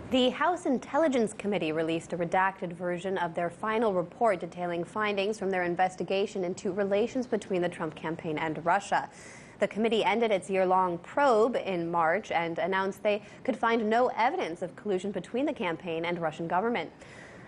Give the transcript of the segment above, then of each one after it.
The House Intelligence Committee released a redacted version of their final report detailing findings from their investigation into relations between the Trump campaign and Russia. The committee ended its year-long probe in March and announced they could find no evidence of collusion between the campaign and Russian government.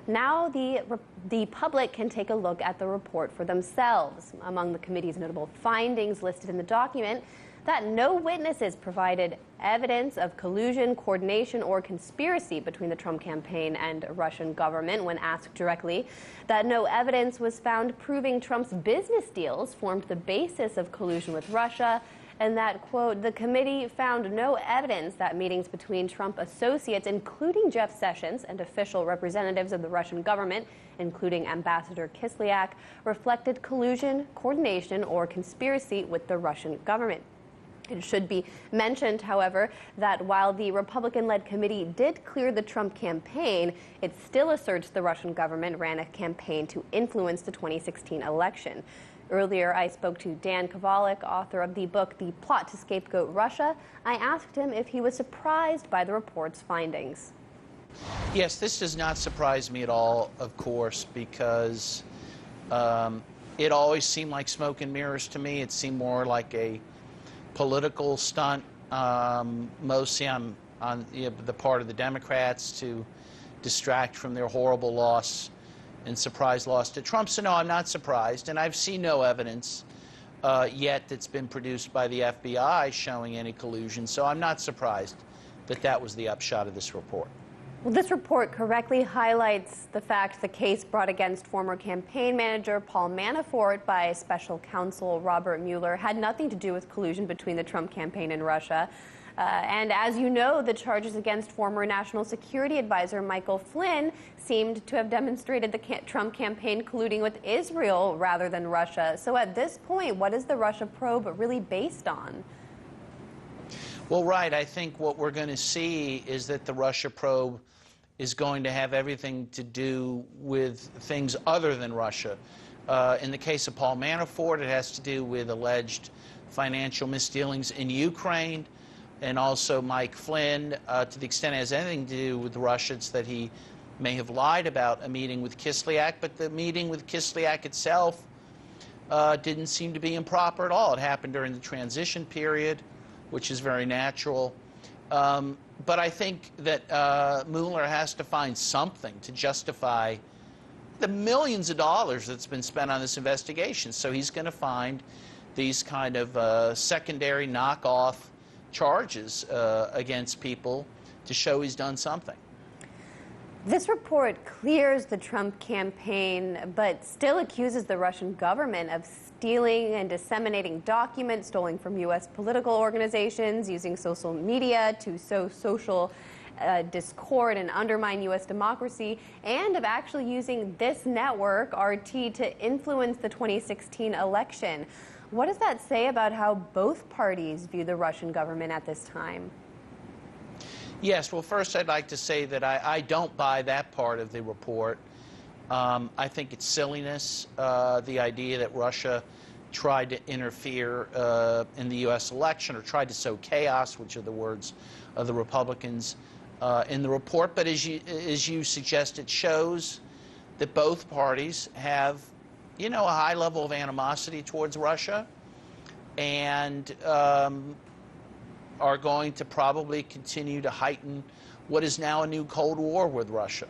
Now the public can take a look at the report for themselves. Among the committee's notable findings listed in the document, that no witnesses provided evidence of collusion, coordination, or conspiracy between the Trump campaign and Russian government when asked directly, that no evidence was found proving Trump's business deals formed the basis of collusion with Russia, and that, quote, the committee found no evidence that meetings between Trump associates, including Jeff Sessions, and official representatives of the Russian government, including Ambassador Kislyak, reflected collusion, coordination, or conspiracy with the Russian government. It should be mentioned, however, that while the Republican-led committee did clear the Trump campaign, it still asserts the Russian government ran a campaign to influence the 2016 election. Earlier, I spoke to Dan Kovalik, author of the book The Plot to Scapegoat Russia. I asked him if he was surprised by the report's findings. Yes, this does not surprise me at all, of course, because it always seemed like smoke and mirrors to me. It seemed more like a political stunt, mostly on the part of the Democrats to distract from their horrible loss and surprise loss to Trump. So no, I'm not surprised, and I've seen no evidence yet that's been produced by the FBI showing any collusion, so I'm not surprised that that was the upshot of this report. Well, this report correctly highlights the fact the case brought against former campaign manager Paul Manafort by special counsel Robert Mueller had nothing to do with collusion between the Trump campaign and Russia. And as you know, the charges against former National Security Advisor Michael Flynn seemed to have demonstrated the Trump campaign colluding with Israel rather than Russia. So at this point, what is the Russia probe really based on? Well, right. I think what we're going to see is that the Russia probe is going to have everything to do with things other than Russia. In the case of Paul Manafort, it has to do with alleged financial misdealings in Ukraine, and also Mike Flynn, to the extent it has anything to do with Russia, it's that he may have lied about a meeting with Kislyak, but the meeting with Kislyak itself didn't seem to be improper at all. It happened during the transition period, which is very natural. But I think that Mueller has to find something to justify the millions of dollars that's been spent on this investigation. So he's going to find these kind of secondary knockoff charges against people to show he's done something. This report clears the Trump campaign, but still accuses the Russian government of stealing and disseminating documents stolen from U.S. political organizations, using social media to sow social discord and undermine U.S. democracy, and of actually using this network, RT, to influence the 2016 election. What does that say about how both parties view the Russian government at this time? Yes, well, first I'd like to say that I don't buy that part of the report. I think it's silliness, the idea that Russia tried to interfere in the U.S. election or tried to sow chaos, which are the words of the Republicans in the report. But as you suggest, it shows that both parties have, a high level of animosity towards Russia, and are going to probably continue to heighten what is now a new Cold War with Russia.